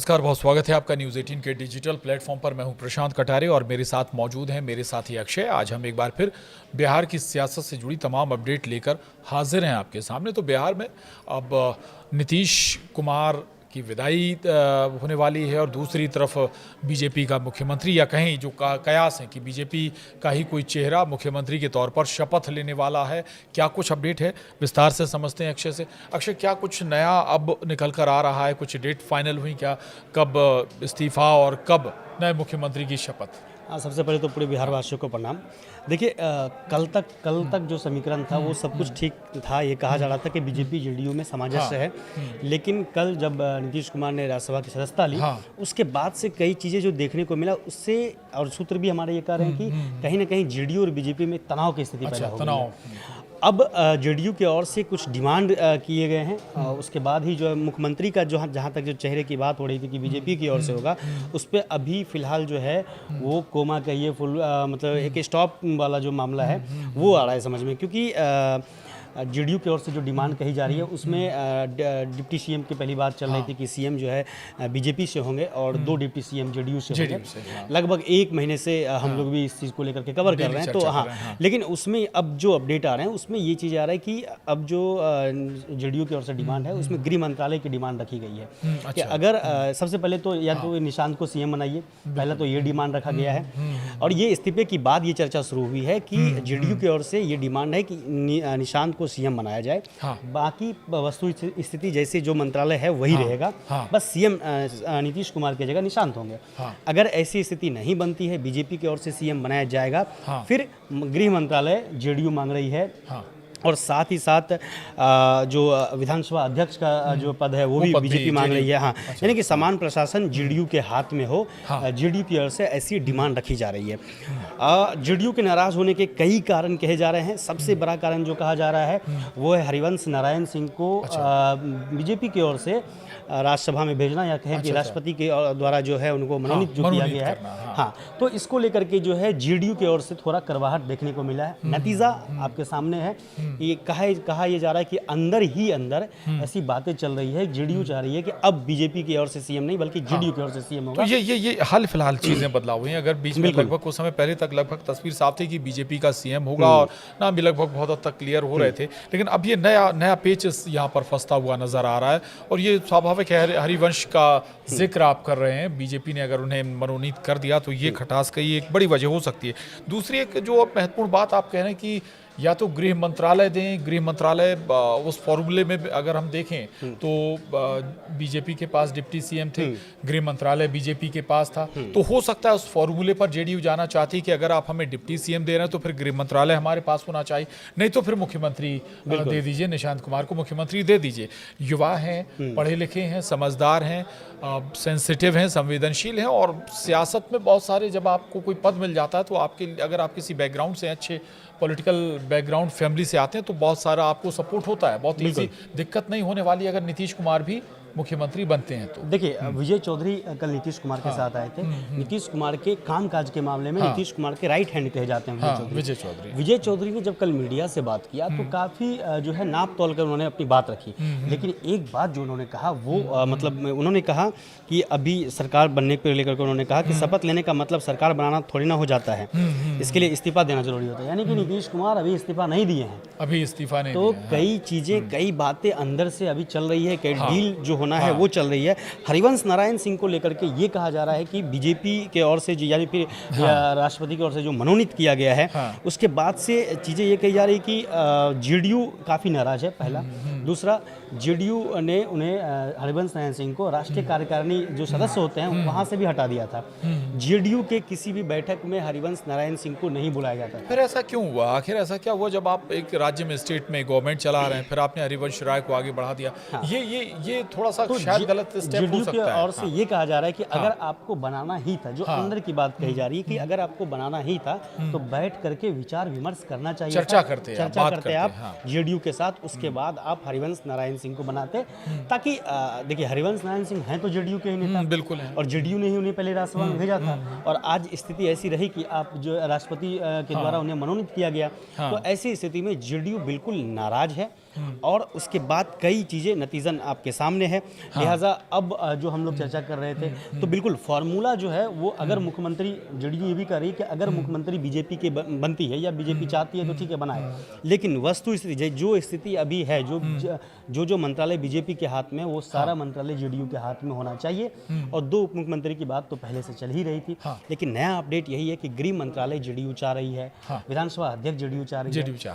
नमस्कार, बहुत स्वागत है आपका न्यूज़ 18 के डिजिटल प्लेटफॉर्म पर। मैं हूं प्रशांत कटारे और मेरे साथ मौजूद हैं मेरे साथी अक्षय। आज हम एक बार फिर बिहार की सियासत से जुड़ी तमाम अपडेट लेकर हाजिर हैं आपके सामने। तो बिहार में अब नीतीश कुमार की विदाई होने वाली है और दूसरी तरफ बीजेपी का मुख्यमंत्री, या कहीं जो कयास है कि बीजेपी का ही कोई चेहरा मुख्यमंत्री के तौर पर शपथ लेने वाला है। क्या कुछ अपडेट है, विस्तार से समझते हैं अक्षय से। अक्षय, क्या कुछ नया अब निकल कर आ रहा है? कुछ डेट फाइनल हुई क्या? कब इस्तीफा और कब नए मुख्यमंत्री की शपथ? हाँ, सबसे पहले तो पूरे बिहार वासियों को प्रणाम। देखिए, कल तक जो समीकरण था वो सब कुछ ठीक था। ये कहा जा रहा था कि बीजेपी जेडीयू में सामंजस्य है, लेकिन कल जब नीतीश कुमार ने राज्यसभा की सदस्यता ली, उसके बाद से कई चीज़ें जो देखने को मिला उससे, और सूत्र भी हमारे ये कह रहे हैं कि कहीं ना कहीं जेडीयू और बीजेपी में तनाव की स्थिति पैदा हो गई है। अब जेडीयू की ओर से कुछ डिमांड किए गए हैं। उसके बाद ही जो मुख्यमंत्री का जहाँ तक जो चेहरे की बात हो रही थी कि बीजेपी की ओर से होगा, उस पर अभी फिलहाल जो है वो कोमा कहिए फुल मतलब एक स्टॉप वाला जो मामला है वो आ रहा है समझ में, क्योंकि जेडीयू की ओर से जो डिमांड कही जा रही है उसमें डिप्टी सीएम की पहली बात चल रही थी कि सीएम जो है बीजेपी से होंगे और 2 डिप्टी सीएम जेडीयू से होंगे। लगभग 1 महीने से हम लोग भी इस चीज़ को लेकर के कवर कर रहे हैं। तो हाँ, लेकिन उसमें अब जो अपडेट आ रहे हैं उसमें ये चीज़ आ रहा है कि अब जो जेडीयू की ओर से डिमांड है उसमें गृह मंत्रालय की डिमांड रखी गई है कि अगर सबसे पहले तो या तो निशांत को सीएम बनाइए, पहला तो ये डिमांड रखा गया है। और ये इस्तीफे की बाद ये चर्चा शुरू हुई है कि जेडीयू की ओर से ये डिमांड है कि निशांत को सीएम बनाया जाए। बाकी वस्तु स्थिति जैसे जो मंत्रालय है वही रहेगा। बस सीएम नीतीश कुमार की जगह निशांत होंगे। अगर ऐसी स्थिति नहीं बनती है, बीजेपी की ओर से सीएम बनाया जाएगा, फिर गृह मंत्रालय जेडीयू मांग रही है। और साथ ही साथ जो विधानसभा अध्यक्ष का जो पद है वो भी बीजेपी मांग रही है। हाँ, यानी कि समान प्रशासन जेडीयू के हाथ में हो, जेडीयू की ओर से ऐसी डिमांड रखी जा रही है। जेडीयू के नाराज होने के कई कारण कहे जा रहे हैं। सबसे बड़ा कारण जो कहा जा रहा है वो है हरिवंश नारायण सिंह को बीजेपी की ओर से राज्यसभा में भेजना, या कहें कि राष्ट्रपति के द्वारा जो है उनको मनोनीत जो किया गया है। हाँ, तो इसको लेकर के जो है जेडीयू की ओर से थोड़ा करवाहट देखने को मिला है। नतीजा आपके सामने है। ये कहा ये जा रहा है कि अंदर ही अंदर ऐसी बातें चल रही है, जेडीयू चाह रही है कि अब बीजेपी की ओर से सीएम नहीं बल्कि जेडीयू की ओर से सीएम होगा। तो ये हाल फिलहाल चीजें बदलाव हुई हैं। अगर बीच में लगभग कुछ समय पहले तक लगभग तस्वीर साफ थी कि बीजेपी का सीएम होगा और नाम भी लगभग बहुत हद तक क्लियर हो रहे थे, लेकिन अब ये नया पेच यहाँ पर फंसता हुआ नजर आ रहा है। और ये स्वाभाविक है, हरिवंश का जिक्र आप कर रहे हैं। बीजेपी ने अगर उन्हें मनोनीत कर दिया तो ये खटास का ये एक बड़ी वजह हो सकती है। दूसरी एक जो महत्वपूर्ण बात आप कह रहे हैं कि या तो गृह मंत्रालय दें, गृह मंत्रालय उस फॉर्मूले में अगर हम देखें तो बीजेपी के पास डिप्टी सीएम थे, गृह मंत्रालय बीजेपी के पास था, तो हो सकता है उस फॉर्मूले पर जेडीयू जाना चाहती कि अगर आप हमें डिप्टी सीएम दे रहे हैं तो फिर गृह मंत्रालय हमारे पास होना चाहिए, नहीं तो फिर मुख्यमंत्री दे दीजिए, निशांत कुमार को मुख्यमंत्री दे दीजिए। युवा हैं, पढ़े लिखे हैं, समझदार हैं, सेंसिटिव हैं, संवेदनशील हैं, और सियासत में बहुत सारे, जब आपको कोई पद मिल जाता है तो आपके, अगर आप किसी बैकग्राउंड से, अच्छे पॉलिटिकल बैकग्राउंड फैमिली से आते हैं तो बहुत सारा आपको सपोर्ट होता है। बहुत ईजी दिक्कत नहीं होने वाली अगर नीतीश कुमार भी मुख्यमंत्री बनते हैं तो। देखिए, विजय चौधरी कल नीतीश कुमार के साथ आए थे। नीतीश कुमार के कामकाज के मामले में नीतीश कुमार के राइट हैंड कहे जाते हैं विजय चौधरी ने जब कल मीडिया से बात किया तो काफ़ी जो है नाप तोल कर उन्होंने अपनी बात रखी। लेकिन एक बात जो उन्होंने कहा वो मतलब उन्होंने कहा कि अभी सरकार बनने को लेकर के उन्होंने कहा कि शपथ लेने का मतलब सरकार बनाना थोड़ी ना हो जाता है, इसके लिए इस्तीफा देना जरूरी होता है। यानी कि नीतीश कुमार अभी इस्तीफा नहीं दिए हैं, अभी इस्तीफा नहीं तो कई चीज़ें, कई बातें अंदर से अभी चल रही है, कई डील जो होना है वो चल रही है। हरिवंश नारायण सिंह को लेकर के ये कहा जा रहा है कि बीजेपी के ओर से यानी फिर राष्ट्रपति की ओर से जो मनोनीत किया गया है, उसके बाद से चीज़ें ये कही जा रही कि जेडीयू काफ़ी नाराज है, पहला। दूसरा, जेडीयू ने उन्हें हरिवंश नारायण सिंह को राष्ट्रीय कार्यकारिणी जो सदस्य होते हैं वहाँ से भी हटा दिया था। जेडीयू के किसी भी बैठक में हरिवंश नारायण सिंह को नहीं बुलाया जाता। फिर ऐसा क्यों हुआ? आखिर ऐसा क्या हुआ जब आप एक राज्य में, स्टेट में गवर्नमेंट चला रहे हैं, फिर आपने हरिवंश राय को आगे बढ़ा दिया? ये थोड़ा सा शायद गलत स्टेप हो सकता है। और से ये कहा जा रहा है कि अगर आपको बनाना ही था, जो अंदर की बात कही जा रही है कि अगर आपको बनाना ही था तो बैठ करके विचार विमर्श करना चाहिए, चर्चा करते आप जेडीयू के साथ, उसके बाद आप हरिवंश नारायण सिंह को बनाते, ताकि देखिए हरिवंश नारायण सिंह हैं तो जेडीयू के ही नेता, बिल्कुल है, और जेडीयू ने ही उन्हें पहले राज्यसभा में भेजा था, और आज स्थिति ऐसी रही कि आप जो राष्ट्रपति के द्वारा उन्हें मनोनीत किया गया। तो ऐसी स्थिति में जेडीयू बिल्कुल नाराज है। और उसके बाद कई चीज़ें नतीजन आपके सामने है। लिहाजा अब जो हम लोग चर्चा कर रहे थे, तो बिल्कुल फार्मूला जो है वो अगर मुख्यमंत्री, जेडीयू ये भी कर रही है कि अगर मुख्यमंत्री बीजेपी के बनती है या बीजेपी चाहती है तो ठीक है बनाए, लेकिन वस्तु स्थिति जो स्थिति अभी है, जो मंत्रालय बीजेपी के हाथ में, वो सारा मंत्रालय जेडीयू के हाथ में होना चाहिए। और 2 उप मुख्यमंत्री की बात तो पहले से चल ही रही थी, लेकिन नया अपडेट यही है कि गृह मंत्रालय जेडीयू चाह रही है, विधानसभा अध्यक्ष जेडीयू चाह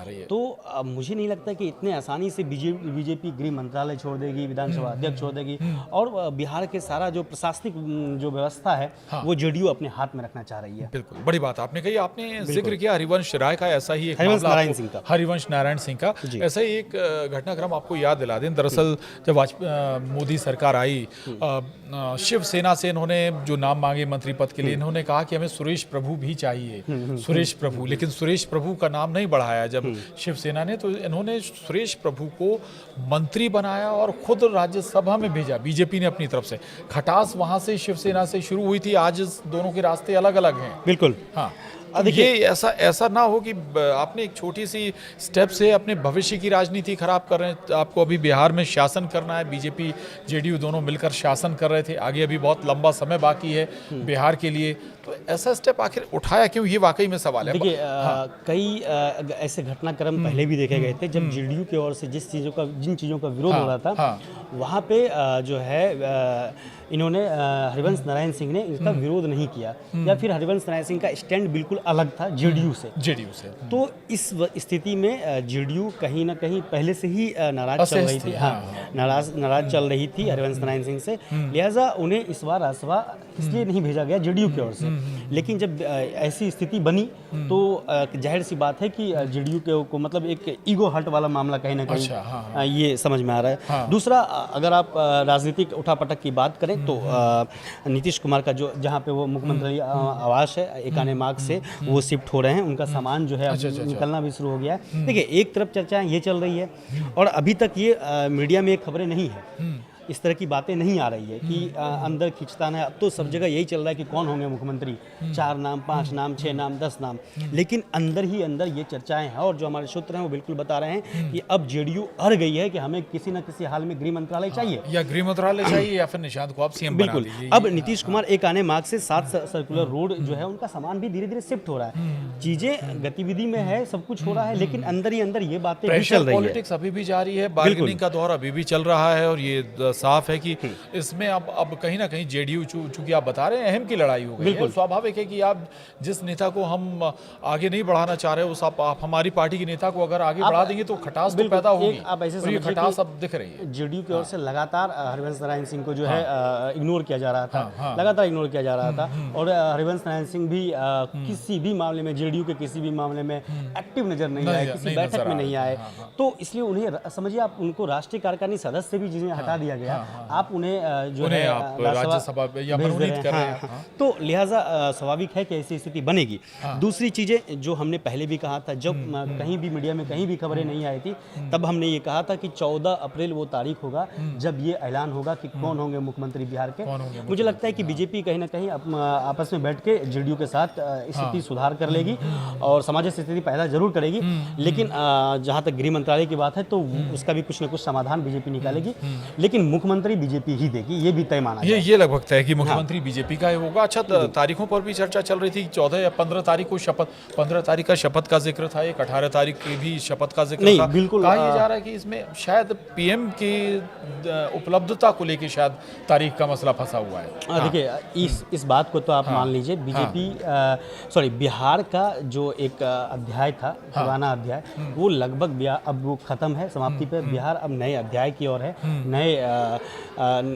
रही है। तो मुझे नहीं लगता कि इतने आसानी से बीजेपी गृह मंत्रालय छोड़ देगी, विधानसभा अध्यक्ष छोड़ देगी, और बिहार के सारा जो प्रशासनिक जो व्यवस्था है वो जेडीयू अपने हाथ में रखना चाह रही है। बिल्कुल बड़ी बात आपने कही। आपने जिक्र किया हरिवंश राय का, ऐसा ही एक हरिवंश मामला नारायण आपको- सिंह का। हरिवंश नारायण सिंह का ऐसा ही एक घटनाक्रम आपको याद दिला दें। दरअसल जब मोदी सरकार आई, शिवसेना से इन्होंने जो नाम मांगे मंत्री पद के लिए, इन्होंने कहा कि हमें सुरेश प्रभु भी चाहिए, सुरेश प्रभु, लेकिन सुरेश प्रभु का नाम नहीं बढ़ाया जब शिवसेना ने, तो इन्होंने सुरेश प्रभु को मंत्री बनाया और खुद राज्यसभा में भेजा बीजेपी ने अपनी तरफ से। खटास वहां से शिवसेना से शुरू हुई थी, आज दोनों के रास्ते अलग अलग हैं। बिल्कुल। हाँ, तो ये ऐसा ना हो कि आपने एक छोटी सी स्टेप से अपने भविष्य की राजनीति खराब कर रहे हैं। आपको अभी बिहार में शासन करना है, बीजेपी जेडीयू दोनों मिलकर शासन कर रहे थे, आगे अभी बहुत लंबा समय बाकी है बिहार के लिए, तो ऐसा स्टेप आखिर उठाया क्यों, ये वाकई में सवाल है। देखिए, कई ऐसे घटनाक्रम पहले भी देखे गए थे जब जेडीयू की ओर से जिन चीज़ों का विरोध हो रहा था, वहाँ पे जो है इन्होंने हरिवंश नारायण सिंह ने इसका विरोध नहीं किया, या फिर हरिवंश नारायण सिंह का स्टैंड बिल्कुल अलग था जेडीयू से। तो इस स्थिति में जेडीयू कहीं ना कहीं पहले से ही नाराज चल रही थी। नाराज चल रही थी हरिवंश नारायण सिंह से, लिहाजा उन्हें इस बार राज्यसभा इसलिए नहीं भेजा गया जेडीयू की ओर से। लेकिन जब ऐसी स्थिति बनी तो जाहिर सी बात है कि जेडीयू को मतलब एक ईगो हर्ट वाला मामला कहीं ना कहीं ये समझ में आ रहा है। दूसरा, अगर आप राजनीतिक उठापटक की बात करें तो नीतीश कुमार का जो जहाँ पे वो मुख्यमंत्री आवास है, एकाने मार्ग से वो शिफ्ट हो रहे हैं, उनका सामान जो है निकलना भी शुरू हो गया है। देखिए, एक तरफ चर्चाएं ये चल रही है और अभी तक ये मीडिया में खबरें नहीं है, इस तरह की बातें नहीं आ रही है कि अंदर खींचतान है। अब तो सब जगह यही चल रहा है कि कौन होंगे मुख्यमंत्री, 4 नाम, 5 नाम, 6 नाम, 10 नाम, लेकिन अंदर ही अंदर ये चर्चाएं हैं। और जो हमारे सूत्र हैं वो बिल्कुल बता रहे हैं कि अब जेडीयू अड़ गई है कि हमें किसी न किसी हाल में गृह मंत्रालय चाहिए, या गृह मंत्रालय चाहिए या फिर निशांत को आप सीएम बना बिल्कुल। दीजिए। अब नीतीश कुमार एक आने मार्ग से 7 सर्कुलर रोड जो है उनका सामान भी धीरे धीरे शिफ्ट हो रहा है, चीजें गतिविधि में है, सब कुछ हो रहा है, लेकिन अंदर ही अंदर ये बातें भी चल रही है। पॉलिटिक्स अभी भी जारी है, बार्गेनिंग का दौर अभी भी चल रहा है, और ये साफ है कि इसमें अब कहीं ना कहीं जेडीयू चूंकि आप बता रहे हैं अहम की लड़ाई हो गई है। स्वाभाविक है कि आप जिस नेता को हम आगे नहीं बढ़ाना चाह रहे, उस आप हमारी पार्टी के नेता को अगर आगे बढ़ा देंगे तो खटास तो पैदा होगी। आप ऐसे समझिए कि खटास अब दिख रही है जेडीयू की ओर से लगातार हरिवंश नारायण सिंह को जो है इग्नोर किया जा रहा था, लगातार इग्नोर किया जा रहा था। और हरिवंश नारायण सिंह भी किसी भी मामले में, जेडीयू के किसी भी मामले में एक्टिव नजर नहीं आए, किसी बैठक में नहीं आए। तो इसलिए उन्हें समझिए, आप उनको राष्ट्रीय कार्यकारिणी सदस्य भी जिन्हें हटा दिया गया, आप उन्हें जो है राज्यसभा या मनोनीत कर रहे हैं। तो लिहाजा स्वाभाविक है कि ऐसी स्थिति बनेगी। दूसरी चीजें जो हमने पहले भी कहा था, जब कहीं भी मीडिया में कहीं भी खबरें नहीं आई थी, तब हमने ये कहा था कि 14 अप्रैल वो तारीख होगा जब ये ऐलान होगा कि कौन होंगे मुख्यमंत्री बिहार के। मुझे लगता है कि बीजेपी कहीं ना कहीं आपस में बैठ के जेडीयू के साथ स्थिति सुधार कर लेगी और सामाजिक स्थिति पैदा जरूर करेगी, लेकिन जहां तक गृह मंत्रालय की बात है तो उसका भी कुछ न कुछ समाधान बीजेपी निकालेगी, लेकिन मुख्यमंत्री बीजेपी ही देगी, ये भी तय माना है। ये लगभग तय है कि मुख्यमंत्री बीजेपी का ही होगा। अच्छा, तारीखों पर भी चर्चा चल रही थी, 14 या 15 तारीख को शपथ, 15 तारीख का शपथ का जिक्र था, एक 18 तारीख की भी शपथ का जिक्र था। बिल्कुल कहा यह जा रहा है कि इसमें शायद पीएम की उपलब्धता को लेकर शायद तारीख का मसला फंसा हुआ है। देखिए, इस बात को तो आप मान लीजिए, बीजेपी बिहार का जो एक अध्याय था, पुराना अध्याय, वो लगभग अब वो खत्म है, समाप्ति पे। बिहार अब नए अध्याय की ओर है, नए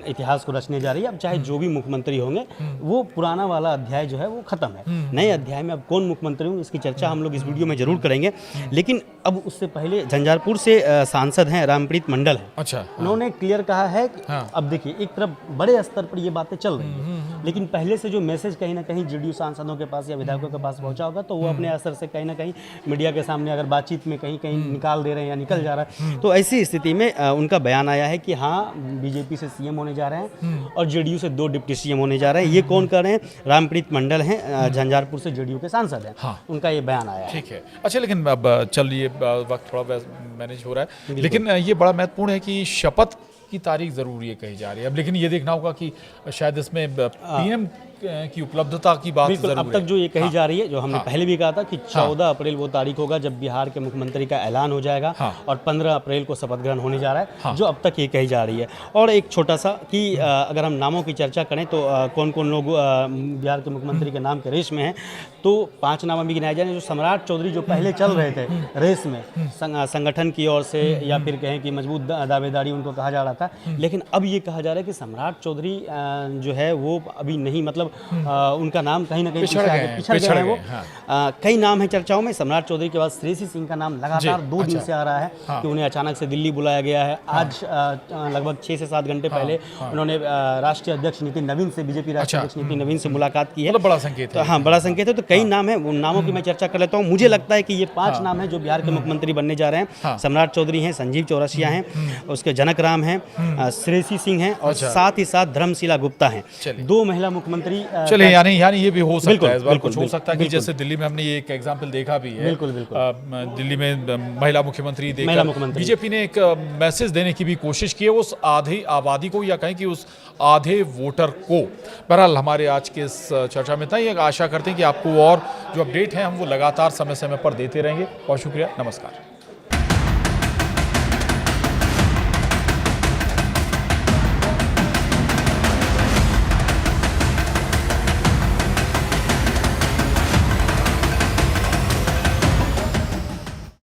इतिहास को रचने जा रही है। अब चाहे जो भी मुख्यमंत्री होंगे, वो पुराना वाला अध्याय जो है वो खत्म है। नए अध्याय में अब कौन मुख्यमंत्री होंगे, इसकी चर्चा हम लोग इस वीडियो में जरूर करेंगे। लेकिन अब उससे पहले झंझारपुर से सांसद हैं रामप्रीत मंडल है। अच्छा, उन्होंने क्लियर कहा है कि अब देखिए, एक तरफ बड़े स्तर पर ये बातें चल रही हैं, लेकिन पहले से जो मैसेज कहीं ना कहीं जेडीयू सांसदों के पास या विधायकों के पास पहुंचा होगा, तो वो अपने असर से कहीं ना कहीं मीडिया के सामने अगर बातचीत में कहीं निकाल दे रहे हैं या निकल जा रहा है। तो ऐसी स्थिति में उनका बयान आया है कि हाँ, बीजेपी से सीएम होने जा रहे हैं और जेडीयू से 2 डिप्टी सीएम होने जा रहे हैं। ये कौन कर रहे हैं? रामप्रीत मंडल हैं, झंझारपुर से जेडीयू के सांसद हैं। हाँ। उनका ये बयान आया है। ठीक है। अच्छा, लेकिन अब चलिए वक्त थोड़ा मैनेज हो रहा है, लेकिन ये बड़ा महत्वपूर्ण है कि शपथ की तारीख ज़रूरी है कही जा रही है अब, लेकिन ये देखना होगा कि शायद इसमें पीएम की उपलब्धता की बात बिल्कुल। जरूर अब तक जो ये कही जा रही है, जो हमने हाँ। पहले भी कहा था कि 14 अप्रैल वो तारीख होगा जब बिहार के मुख्यमंत्री का ऐलान हो जाएगा हाँ। और 15 अप्रैल को शपथ ग्रहण होने जा रहा है, हाँ। जो अब तक ये कही जा रही है। और एक छोटा सा कि अगर हम नामों की चर्चा करें तो कौन कौन लोग बिहार के मुख्यमंत्री के नाम के रेस में हैं, तो 5 नाम अभी गिनाए जा रहे हैं। जो सम्राट चौधरी जो पहले चल रहे थे रेस में संगठन की ओर से, या फिर कहें कि मजबूत दावेदारी उनको कहा जा रहा था, लेकिन अब ये कहा जा रहा है कि सम्राट चौधरी जो है वो अभी नहीं, मतलब उनका नाम कहीं ना कहीं पिछड़ गए हैं वो। कई नाम है चर्चाओं में। सम्राट चौधरी के बाद श्रेयसी सिंह का नाम लगातार 2 दिन से आ रहा है कि उन्हें अचानक से दिल्ली बुलाया गया है। आज लगभग 6 से 7 घंटे पहले उन्होंने राष्ट्रीय अध्यक्ष नितिन नवीन से, बीजेपी राष्ट्रीय अध्यक्ष नितिन नवीन से मुलाकात की है। मतलब बड़ा संकेत है। हाँ, बड़ा संकेत है। तो कई नाम है, उन नामों की मैं चर्चा कर लेता हूँ। मुझे लगता है कि ये 5 नाम है जो बिहार के मुख्यमंत्री बनने जा रहे हैं। सम्राट चौधरी हैं, संजीव चौरसिया हैं, उसके जनक राम हैं, श्रेयसी सिंह हैं और साथ ही साथ धर्मशिला गुप्ता हैं। 2 महिला मुख्यमंत्री। चलिए, यानी ये भी हो सकता है, इस बार कुछ हो सकता है कि जैसे दिल्ली में हमने ये एक एग्जांपल देखा भी है। बिल्कुल बिल्कुल। दिल्ली में महिला मुख्यमंत्री देखकर बीजेपी ने एक मैसेज देने की भी कोशिश की है उस आधी आबादी को, या कहें कि उस आधे वोटर को। बहरहाल हमारे आज के इस चर्चा में इतना ही। आशा करते हैं कि आपको और जो अपडेट है हम वो लगातार समय समय पर देते रहेंगे। बहुत शुक्रिया, नमस्कार।